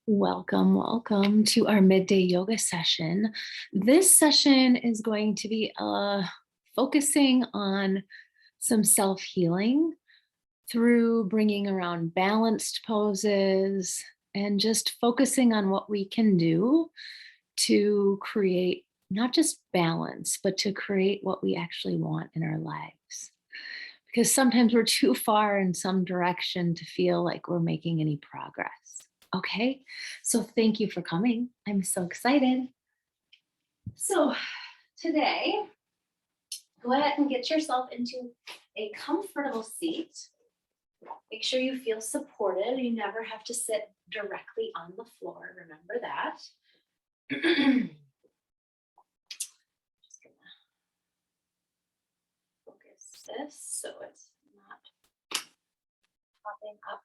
Welcome to our midday yoga session. This session is going to be focusing on some self healing through bringing around balanced poses and just focusing on what we can do to create not just balance, but to create what we actually want in our lives. Because sometimes we're too far in some direction to feel like we're making any progress. Okay, so thank you for coming. I'm so excited. So, today, go ahead and get yourself into a comfortable seat. Make sure you feel supported. You never have to sit directly on the floor. Remember that. Just gonna focus this so it's not popping up.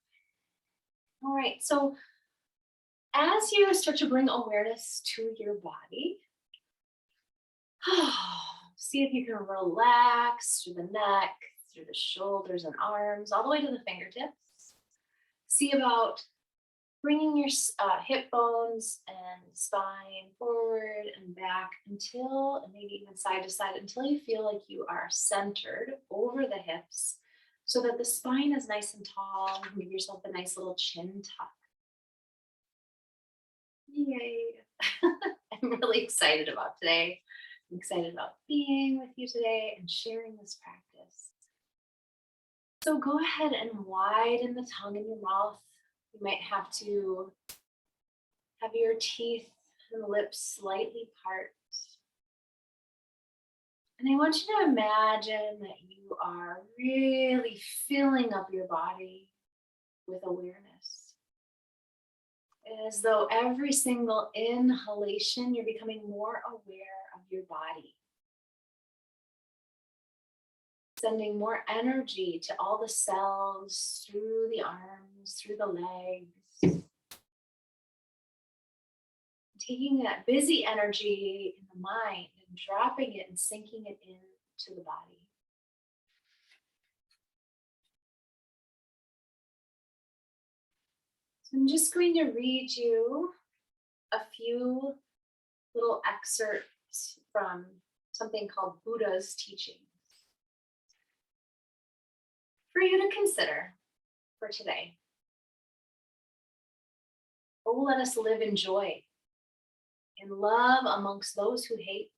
All right, so as you start to bring awareness to your body, see if you can relax through the neck, through the shoulders and arms, all the way to the fingertips. See about bringing your hip bones and spine forward and back until, and maybe even side to side, until you feel like you are centered over the hips so that the spine is nice and tall. Give yourself a nice little chin tuck. Yay. I'm really excited about today. I'm excited about being with you today and sharing this practice. So go ahead and widen the tongue in your mouth. You might have to have your teeth and lips slightly part. And I want you to imagine that you are really filling up your body with awareness. As though every single inhalation, you're becoming more aware of your body. Sending more energy to all the cells through the arms, through the legs. Taking that busy energy in the mind and dropping it and sinking it into the body. So I'm just going to read you a few little excerpts from something called Buddha's teachings for you to consider for today. Oh, let us live in joy, in love amongst those who hate.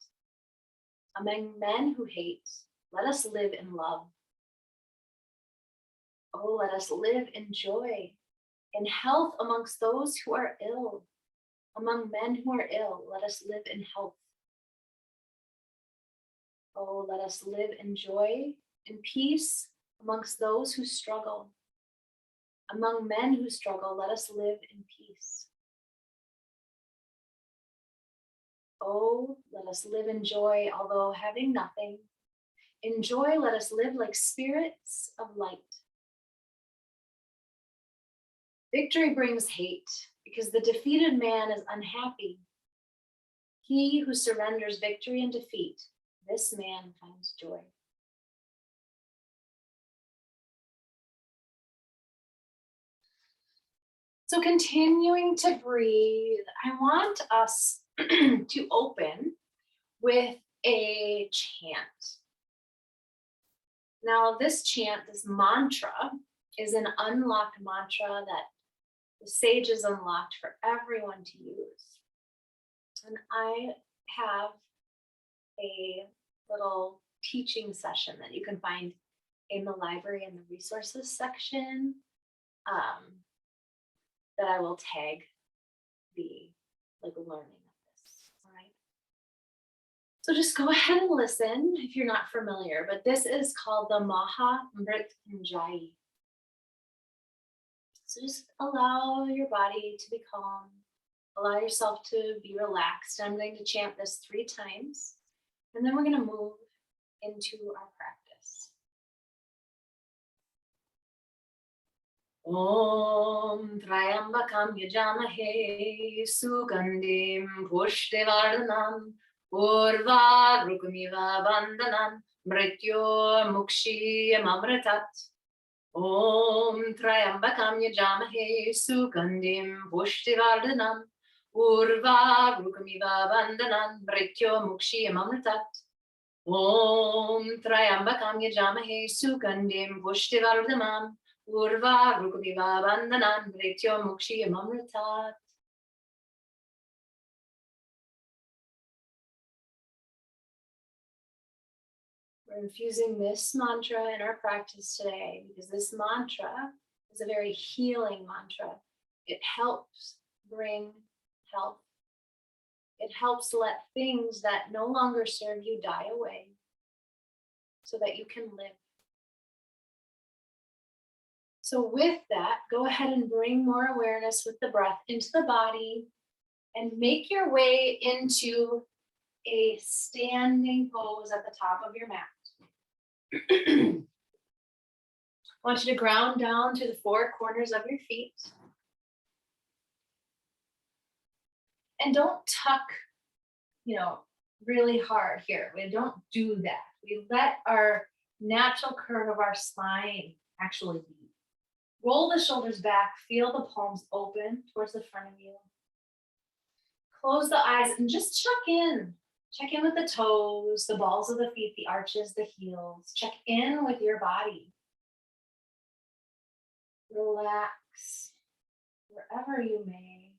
Among men who hate, let us live in love. Oh, let us live in joy, in health amongst those who are ill. Among men who are ill, let us live in health. Oh, let us live in joy, in peace amongst those who struggle. Among men who struggle, let us live in peace. Oh, let us live in joy, although having nothing. In joy, let us live like spirits of light. Victory brings hate because the defeated man is unhappy. He who surrenders victory and defeat, this man finds joy. So continuing to breathe, I want us to open with a chant. Now this chant, this mantra, is an unlocked mantra that the sages unlocked for everyone to use. And I have a little teaching session that you can find in the library in the resources section that I will tag the learning of this. All right. So just go ahead and listen if you're not familiar, but this is called the Maha Mrityunjay. So just allow your body to be calm. Allow yourself to be relaxed. I'm going to chant this 3 times, and then we're going to move into our practice. Om Trayambakam Yajamahe Sugandhim Pushtivardhanam Urva Rukumiva Bandhanam Mrityo Mukshiyam Amritat Om Trayambakam Yajamahe Sukandim Pushtivardhanam Urva Rukamiva Bandhanam Mrityo Mukshiyam Amritat. Om Trayambakam Yajamahe Sukandim Pushtivardhanam Urva Rukamiva Bandhanam Mrityo Mukshiyam Amritat. We're infusing this mantra in our practice today because this mantra is a very healing mantra. It helps bring health. It helps let things that no longer serve you die away so that you can live. So with that, go ahead and bring more awareness with the breath into the body and make your way into a standing pose at the top of your mat. I want you to ground down to the four corners of your feet. And don't tuck, really hard here. We don't do that. We let our natural curve of our spine actually be. Roll the shoulders back, feel the palms open towards the front of you. Close the eyes and just check in. Check in with the toes, the balls of the feet, the arches, the heels. Check in with your body. Relax wherever you may,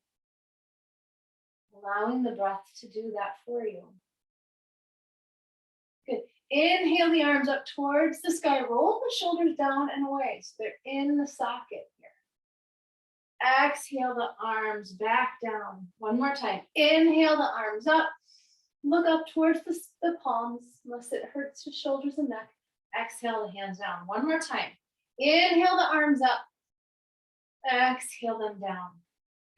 allowing the breath to do that for you. Good. Inhale the arms up towards the sky. Roll the shoulders down and away so they're in the socket here. Exhale the arms back down. One more time. Inhale the arms up. Look up towards the palms, unless it hurts your shoulders and neck. Exhale the hands down. One more time. Inhale the arms up. Exhale them down.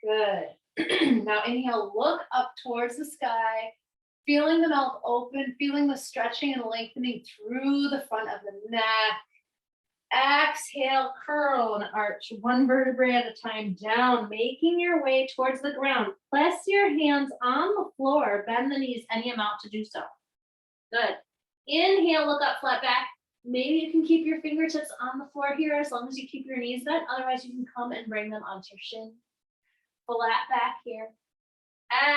Good. Now inhale, look up towards the sky, feeling the mouth open, feeling the stretching and lengthening through the front of the neck. Exhale, curl and arch one vertebrae at a time down, making your way towards the ground. Press your hands on the floor, bend the knees any amount to do so. Good. Inhale, look up, flat back. Maybe you can keep your fingertips on the floor here as long as you keep your knees bent. Otherwise, you can come and bring them onto your shin. Flat back here.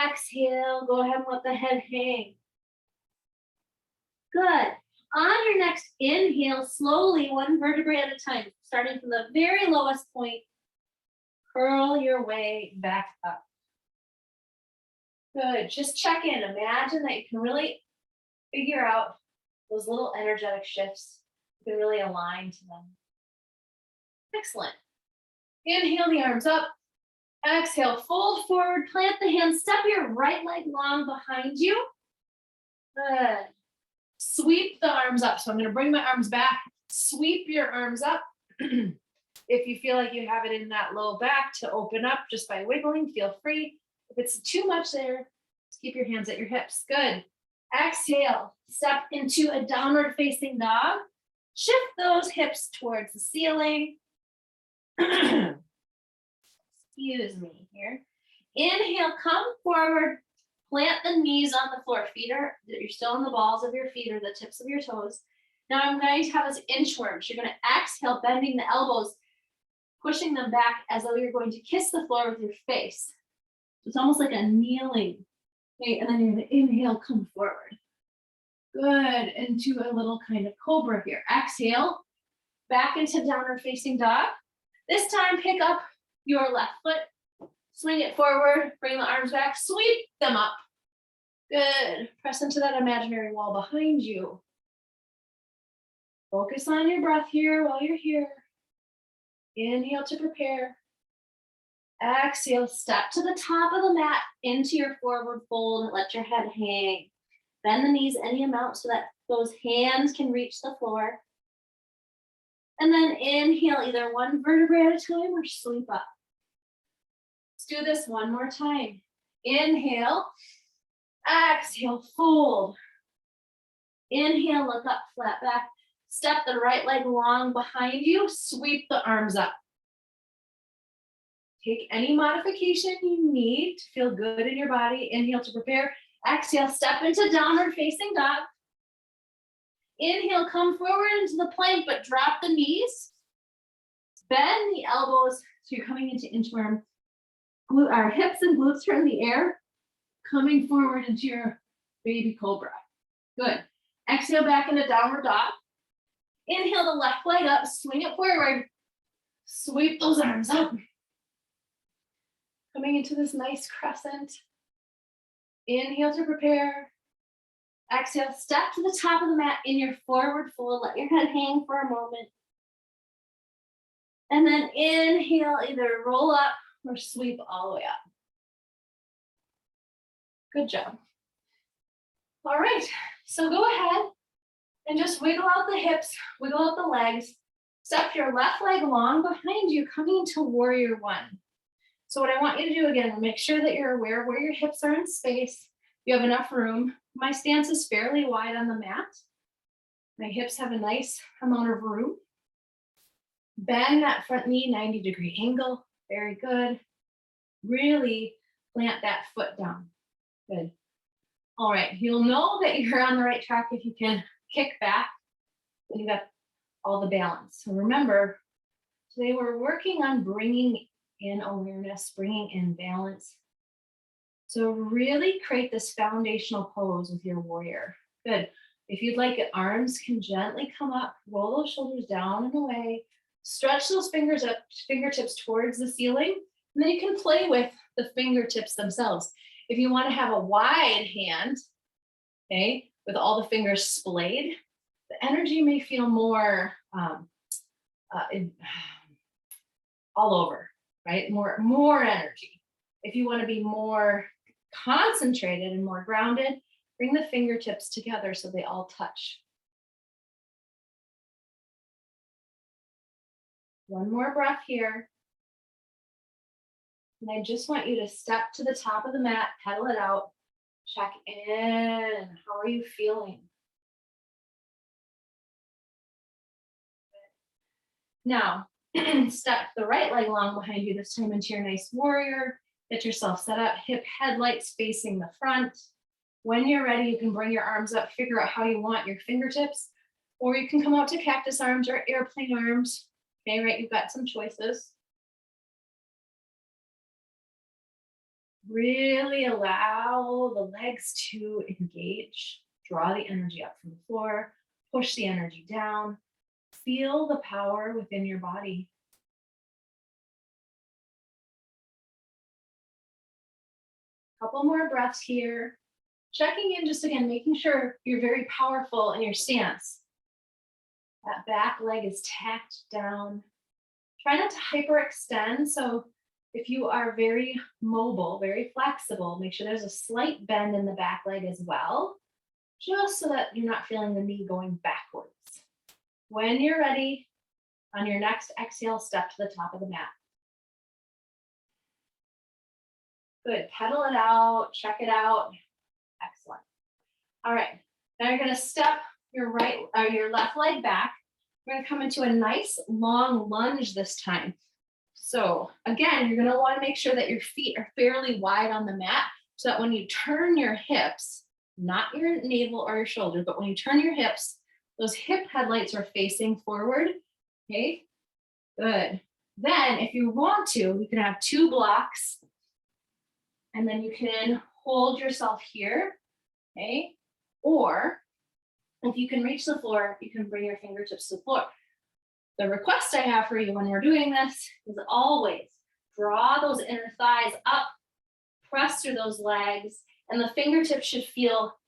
Exhale, go ahead and let the head hang. Good. On your next inhale, slowly, one vertebrae at a time, starting from the very lowest point, curl your way back up. Good. Just check in. Imagine that you can really figure out those little energetic shifts. You can really align to them. Excellent. Inhale the arms up. Exhale, fold forward, plant the hands, step your right leg long behind you. Good. Sweep the arms up. So I'm going to bring my arms back. Sweep your arms up. If you feel like you have it in that low back to open up just by wiggling, feel free. If it's too much there, just keep your hands at your hips. Good. Exhale, step into a downward facing dog. Shift those hips towards the ceiling. Excuse me here. Inhale, come forward. Plant the knees on the floor. You're still on the balls of your feet or the tips of your toes. Now I'm going to have us inchworms. You're going to exhale, bending the elbows, pushing them back as though you're going to kiss the floor with your face. It's almost like a kneeling. Okay, and then you're going to inhale, come forward. Good, into a little kind of cobra here. Exhale, back into downward facing dog. This time, pick up your left foot, swing it forward, bring the arms back, sweep them up. Good. Press into that imaginary wall behind you. Focus on your breath here while you're here. Inhale to prepare. Exhale, step to the top of the mat into your forward fold and let your head hang. Bend the knees any amount so that those hands can reach the floor. And then inhale either one vertebrae at a time or sweep up. Let's do this one more time. Inhale, exhale, fold. Inhale, look up, flat back. Step the right leg long behind you, sweep the arms up. Take any modification you need to feel good in your body. Inhale to prepare. Exhale, step into downward facing dog. Inhale, come forward into the plank, but drop the knees. Bend the elbows so you're coming into inchworm. Our hips and glutes are in the air, coming forward into your baby cobra. Good. Exhale back into downward dog. Inhale the left leg up, swing it forward. Sweep those arms up. Coming into this nice crescent. Inhale to prepare. Exhale, step to the top of the mat in your forward fold. Let your head hang for a moment. And then inhale, either roll up or sweep all the way up. Good job. All right, so go ahead and just wiggle out the hips, wiggle out the legs. Step your left leg long behind you, coming into warrior one. So what I want you to do again, make sure that you're aware of where your hips are in space. You have enough room. My stance is fairly wide on the mat. My hips have a nice amount of room. Bend that front knee, 90-degree angle. Very good. Really plant that foot down. Good. All right, you'll know that you're on the right track if you can kick back and you got all the balance. So remember, today we're working on bringing in awareness, bringing in balance. So really create this foundational pose with your warrior. Good. If you'd like it, arms can gently come up, roll those shoulders down and away, stretch those fingers up, fingertips towards the ceiling, and then you can play with the fingertips themselves. If you want to have a wide hand, okay, with all the fingers splayed, the energy may feel more all over, right? More energy. If you want to be more concentrated and more grounded, bring the fingertips together so they all touch. One more breath here. And I just want you to step to the top of the mat, pedal it out, check in. How are you feeling? Now, step the right leg long behind you, this time into your nice warrior. Get yourself set up, hip headlights facing the front. When you're ready, you can bring your arms up, figure out how you want your fingertips, or you can come out to cactus arms or airplane arms. Okay, right, you've got some choices. Really allow the legs to engage. Draw the energy up from the floor, push the energy down. Feel the power within your body. Couple more breaths here. Checking in just again, making sure you're very powerful in your stance. That back leg is tacked down. Try not to hyperextend. So if you are very mobile, very flexible, make sure there's a slight bend in the back leg as well, just so that you're not feeling the knee going backwards. When you're ready, on your next exhale, step to the top of the mat. Good, pedal it out, check it out. Excellent. All right, now you're gonna step your left leg back. We're gonna come into a nice long lunge this time. So again, you're gonna wanna make sure that your feet are fairly wide on the mat so that when you turn your hips, not your navel or your shoulder, but when you turn your hips, those hip headlights are facing forward, okay? Good. Then if you want to, you can have 2 blocks and then you can hold yourself here, okay? Or if you can reach the floor, you can bring your fingertips to the floor. The request I have for you when we're doing this is always draw those inner thighs up, press through those legs, and the fingertips should feel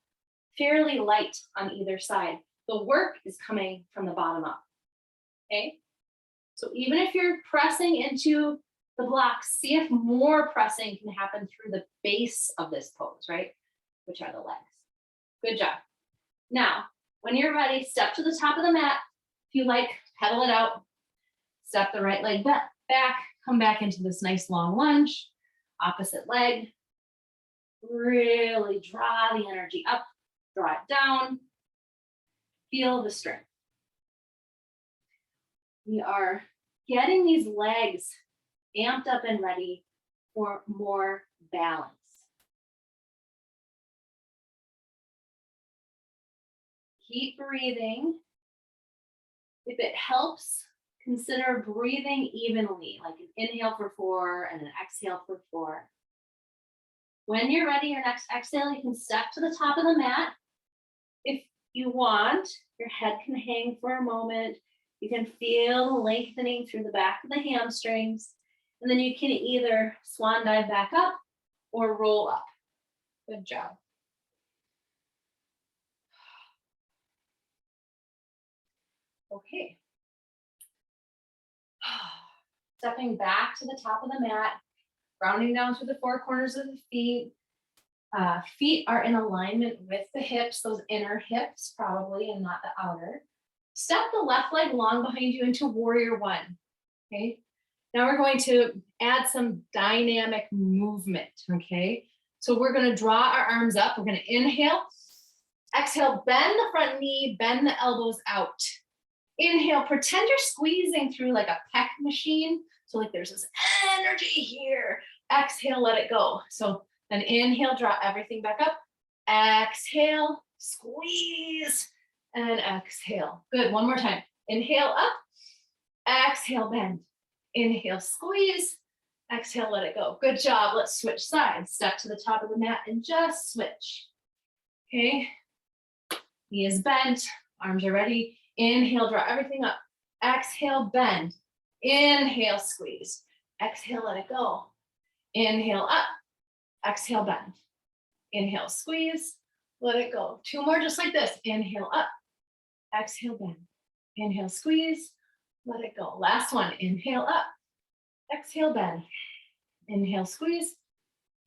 fairly light on either side. The work is coming from the bottom up, okay? So even if you're pressing into the blocks, see if more pressing can happen through the base of this pose, right? Which are the legs. Good job. Now, when you're ready, step to the top of the mat. If you like, pedal it out. Step the right leg back, come back into this nice long lunge. Opposite leg. Really draw the energy up, draw it down. Feel the strength. We are getting these legs amped up and ready for more balance. Keep breathing. If it helps, Consider breathing evenly, like an inhale for 4 and an exhale for 4. When you're ready, your next exhale, you can step to the top of the mat. If you want, your head can hang for a moment. You can feel the lengthening through the back of the hamstrings. And then you can either swan dive back up or roll up. Good job. Okay. Stepping back to the top of the mat, grounding down through the 4 corners of the feet. Feet are in alignment with the hips, those inner hips probably, and not the outer. Step the left leg long behind you into warrior 1. Okay. Now we're going to add some dynamic movement. Okay. So we're going to draw our arms up. We're going to inhale, exhale, bend the front knee, bend the elbows out. Inhale, pretend you're squeezing through like a pec machine. So like there's this energy here. Exhale, let it go. So then inhale, draw everything back up. Exhale, squeeze, and exhale. Good, one more time. Inhale up, exhale, bend. Inhale, squeeze, exhale, let it go. Good job, let's switch sides. Step to the top of the mat and just switch. Okay, knee is bent, arms are ready. Inhale, draw everything up. Exhale, bend. Inhale, squeeze. Exhale, let it go. Inhale up. Exhale, bend. Inhale, squeeze. Let it go. 2 more just like this. Inhale up. Exhale, bend. Inhale, squeeze. Let it go. Last one. Inhale up. Exhale, bend. Inhale, squeeze.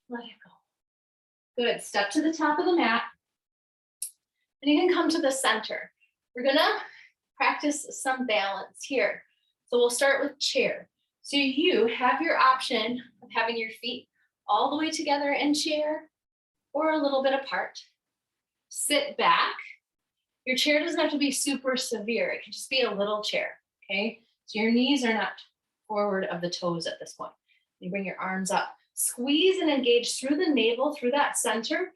Let it go. Good. Step to the top of the mat. And you can come to the center. We're going to practice some balance here. So we'll start with chair. So you have your option of having your feet all the way together in chair or a little bit apart. Sit back. Your chair doesn't have to be super severe. It can just be a little chair, okay? So your knees are not forward of the toes at this point. You bring your arms up. Squeeze and engage through the navel, through that center.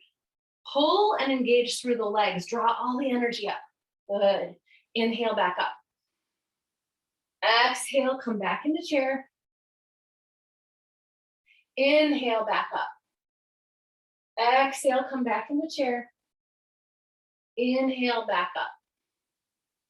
Pull and engage through the legs. Draw all the energy up. Good. Inhale back up. Exhale, come back into chair. Inhale back up. Exhale, come back into chair. Inhale back up.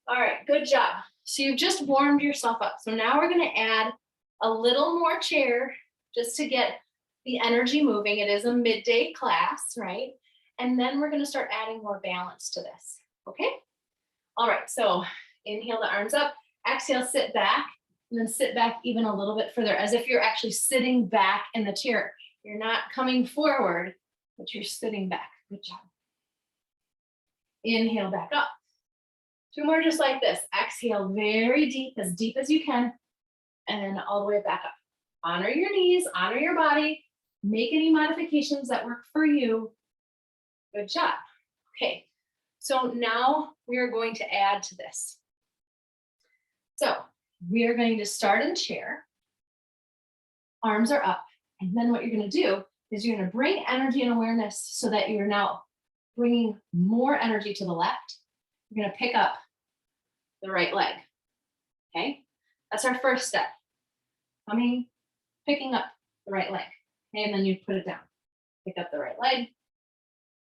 All right, good job. So you've just warmed yourself up. So now we're going to add a little more chair just to get the energy moving. It is a midday class, right? And then we're going to start adding more balance to this. Okay? All right, so inhale the arms up. Exhale, sit back. And then sit back even a little bit further, as if you're actually sitting back in the chair. You're not coming forward, but you're sitting back. Good job. Inhale back up. 2 more just like this. Exhale very deep as you can, and all the way back up. Honor your knees, honor your body. Make any modifications that work for you. Good job. Okay, so now we are going to add to this. So we are going to start in chair. Arms are up. And then what you're going to do is you're going to bring energy and awareness so that you're now bringing more energy to the left. You're going to pick up the right leg. Okay? That's our first step. Picking up the right leg. Okay, and then you put it down. Pick up the right leg,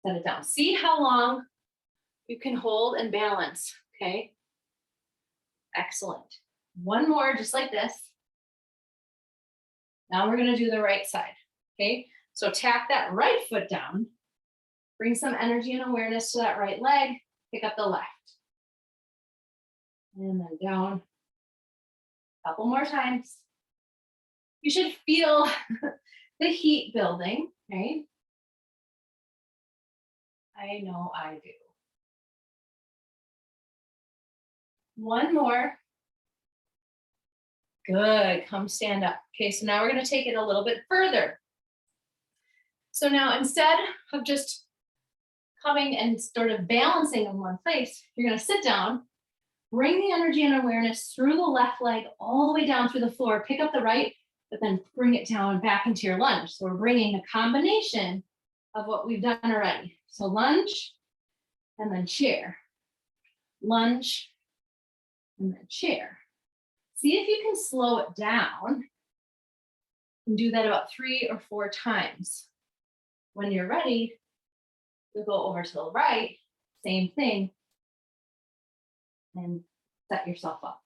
set it down. See how long you can hold and balance. Okay? Excellent. 1 more, just like this. Now we're going to do the right side. Okay? So tack that right foot down. Bring some energy and awareness to that right leg. Pick up the left. And then down. A couple more times. You should feel the heat building, right? I know I do. 1 more. Good, come stand up. Okay, so now we're gonna take it a little bit further. So now instead of just coming and sort of balancing in one place, you're gonna sit down, bring the energy and awareness through the left leg all the way down through the floor, pick up the right, but then bring it down back into your lunge. So we're bringing a combination of what we've done already. So lunge, and then chair. Lunge, and then chair. see if you can slow it down and do that about 3 or 4 times. When you're ready, you'll go over to the right, same thing, and set yourself up.